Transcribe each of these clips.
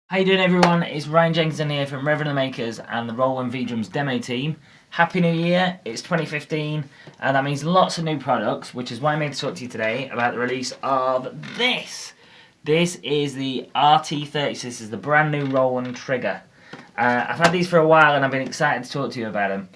How you doing, everyone? It's Ryan Jenkinson here from Reverend the Makers and the Roland V-Drums demo team. Happy New Year, it's 2015 and that means lots of new products, which is why I'm here to talk to you today about the release of this. This is the RT-30, so this is the brand new Roland trigger. I've had these for a while and I've been excited to talk to you about them,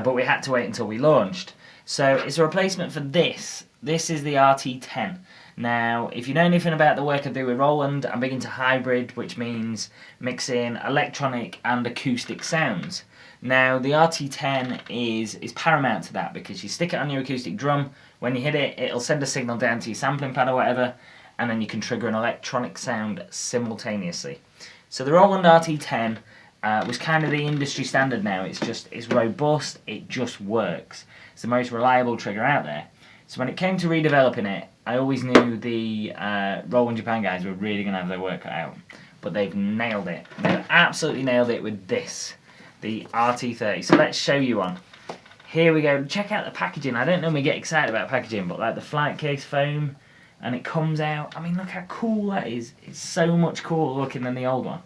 but we had to wait until we launched. So it's a replacement for this. This is the RT-10. Now, if you know anything about the work I do with Roland, I'm big into hybrid, which means mixing electronic and acoustic sounds. Now, the RT-10 is paramount to that because you stick it on your acoustic drum, when you hit it, it'll send a signal down to your sampling pad or whatever, and then you can trigger an electronic sound simultaneously. So the Roland RT-10 was kind of the industry standard now. It's robust, it just works. It's the most reliable trigger out there. So when it came to redeveloping it, I always knew the Roland Japan guys were really going to have their work cut out. But they've nailed it. They've absolutely nailed it with this, the RT-30. So let's show you one. Here we go. Check out the packaging. I don't normally get excited about packaging, but like the flight case foam, and it comes out. I mean, look how cool that is. It's so much cooler looking than the old one.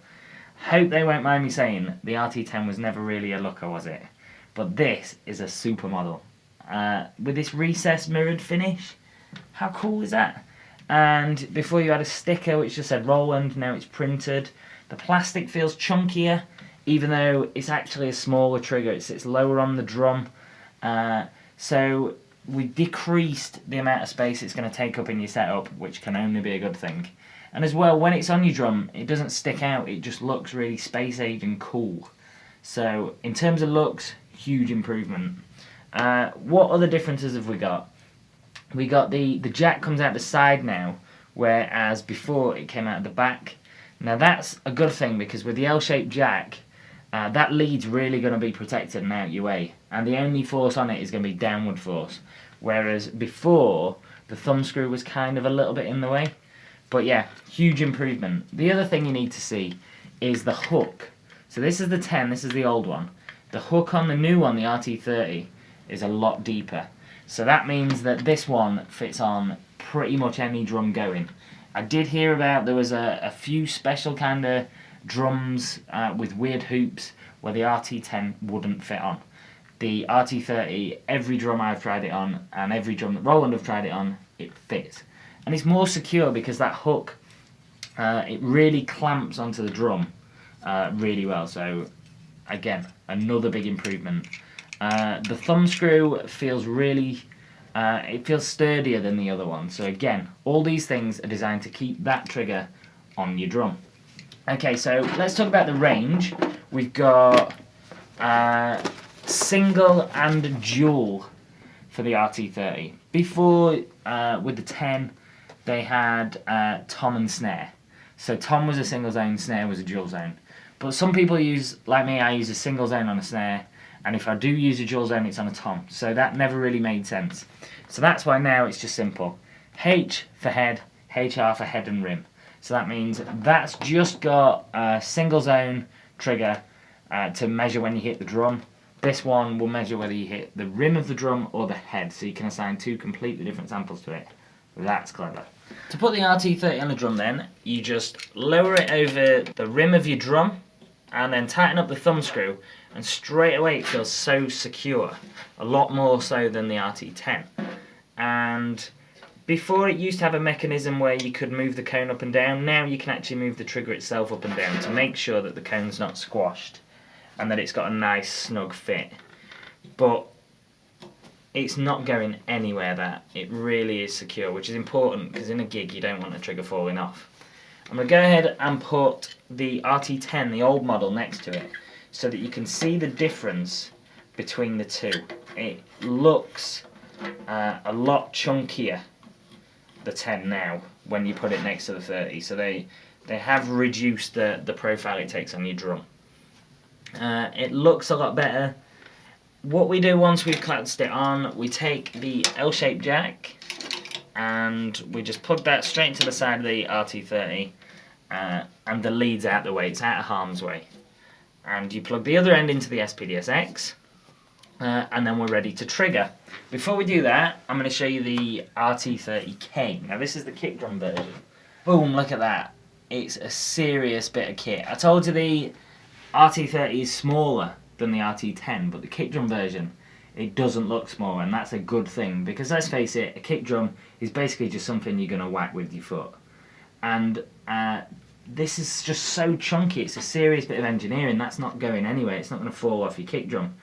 Hope they won't mind me saying the RT-10 was never really a looker, was it? But this is a supermodel. With this recessed mirrored finish. How cool is that? And before you had a sticker which just said Roland, now it's printed. The plastic feels chunkier, even though it's actually a smaller trigger. It sits lower on the drum. So we decreased the amount of space it's going to take up in your setup, which can only be a good thing. And as well, when it's on your drum, it doesn't stick out. It just looks really space age and cool. So in terms of looks, huge improvement. What other differences have we got? We got the jack comes out the side now, whereas before it came out the back. Now that's a good thing because with the L-shaped jack, that lead's really going to be protected and out your way, and the only force on it is going to be downward force. Whereas before, the thumb screw was kind of a little bit in the way. But yeah, huge improvement. The other thing you need to see is the hook. So this is the 10, this is the old one. The hook on the new one, the RT-30, is a lot deeper. So that means that this one fits on pretty much any drum going. I did hear about there was a few special kind of drums with weird hoops where the RT-10 wouldn't fit on. The RT-30, every drum I've tried it on and every drum that Roland have tried it on, it fits. And it's more secure because that hook, it really clamps onto the drum really well. So again, another big improvement. The thumb screw feels really, it feels sturdier than the other one. So again, all these things are designed to keep that trigger on your drum. Okay, so let's talk about the range. We've got single and dual for the RT-30. Before, with the 10, they had tom and snare. So tom was a single zone, snare was a dual zone. But some people use, like me, I use a single zone on a snare. And if I do use a dual zone, it's on a tom. So that never really made sense. So that's why now it's just simple. H for head, HR for head and rim. So that means that's just got a single zone trigger to measure when you hit the drum. This one will measure whether you hit the rim of the drum or the head. So you can assign two completely different samples to it. That's clever. To put the RT-30 on the drum then, you just lower it over the rim of your drum and then tighten up the thumb screw, and straight away it feels so secure, a lot more so than the RT-10. And before it used to have a mechanism where you could move the cone up and down. Now you can actually move the trigger itself up and down to make sure that the cone's not squashed and that it's got a nice snug fit. But it's not going anywhere, that it really is secure, which is important because in a gig you don't want the trigger falling off. I'm going to go ahead and put the RT-10, the old model, next to it so that you can see the difference between the two. It looks a lot chunkier, the 10 now, when you put it next to the 30. So they have reduced the profile it takes on your drum. It looks a lot better. What we do once we've collapsed it on, we take the L-shaped jack and we just plug that straight into the side of the RT-30 and the lead's out the way, it's out of harm's way. And you plug the other end into the SPD-SX and then we're ready to trigger. Before we do that, I'm going to show you the RT-30K. Now this is the kick drum version. Boom, look at that. it's a serious bit of kit. I told you the RT-30 is smaller than the RT-10, but the kick drum version, it doesn't look smaller, and that's a good thing, because let's face it, a kick drum is basically just something you're going to whack with your foot. And this is just so chunky, it's a serious bit of engineering, that's not going anywhere, it's not going to fall off your kick drum,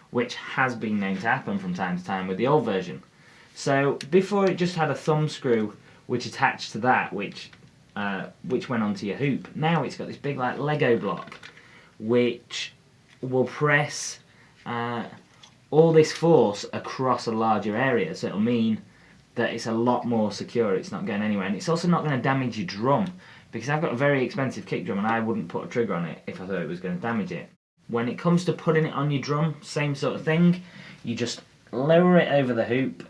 which has been known to happen from time to time with the old version. So before it just had a thumb screw which attached to that, which went onto your hoop. Now it's got this big like Lego block which will press all this force across a larger area, so it'll mean that it's a lot more secure, it's not going anywhere, and it's also not going to damage your drum, because I've got a very expensive kick drum and I wouldn't put a trigger on it if I thought it was going to damage it. When it comes to putting it on your drum, same sort of thing, you just lower it over the hoop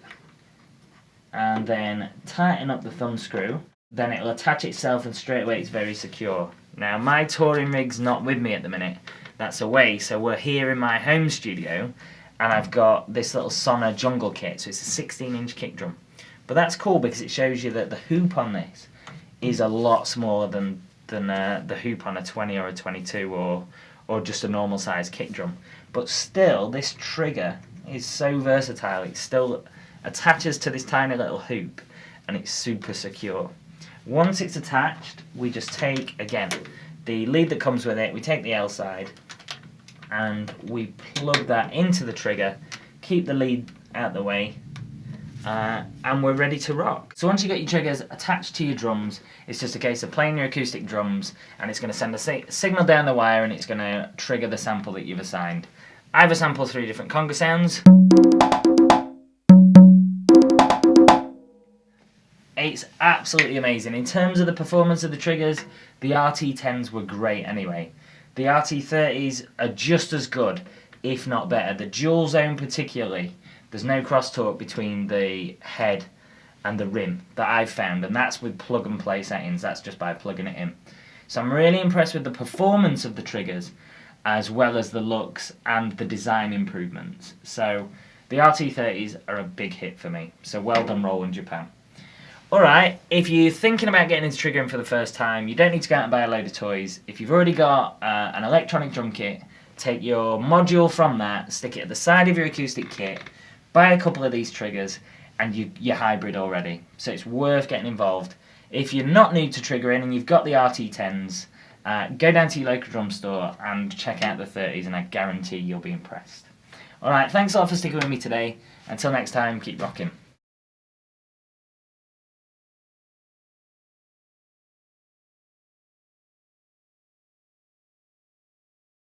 and then tighten up the thumb screw, then it'll attach itself and straight away it's very secure. Now my touring rig's not with me at the minute, that's away, so we're here in my home studio and I've got this little Sona jungle kit, so it's a 16-inch kick drum. But that's cool because it shows you that the hoop on this is a lot smaller than the hoop on a 20 or a 22 or just a normal size kick drum. But still, this trigger is so versatile, it still attaches to this tiny little hoop and it's super secure. Once it's attached, we just take, again, the lead that comes with it, we take the L side and we plug that into the trigger, keep the lead out the way, and we're ready to rock. So once you get your triggers attached to your drums, it's just a case of playing your acoustic drums and it's going to send a signal down the wire and it's going to trigger the sample that you've assigned. I've assembled 3 different conga sounds. It's absolutely amazing. In terms of the performance of the triggers, the RT-10s were great anyway. The RT-30s are just as good, if not better. The dual zone particularly, there's no crosstalk between the head and the rim that I've found, and that's with plug and play settings, that's just by plugging it in. So I'm really impressed with the performance of the triggers, as well as the looks and the design improvements. So the RT-30s are a big hit for me, so well done Roland Japan. Alright, if you're thinking about getting into triggering for the first time, you don't need to go out and buy a load of toys. If you've already got an electronic drum kit, take your module from that, stick it at the side of your acoustic kit, buy a couple of these triggers, and you're hybrid already. So it's worth getting involved. If you're not new to triggering and you've got the RT-10s, go down to your local drum store and check out the 30s, and I guarantee you'll be impressed. Alright, thanks a lot for sticking with me today. Until next time, keep rocking.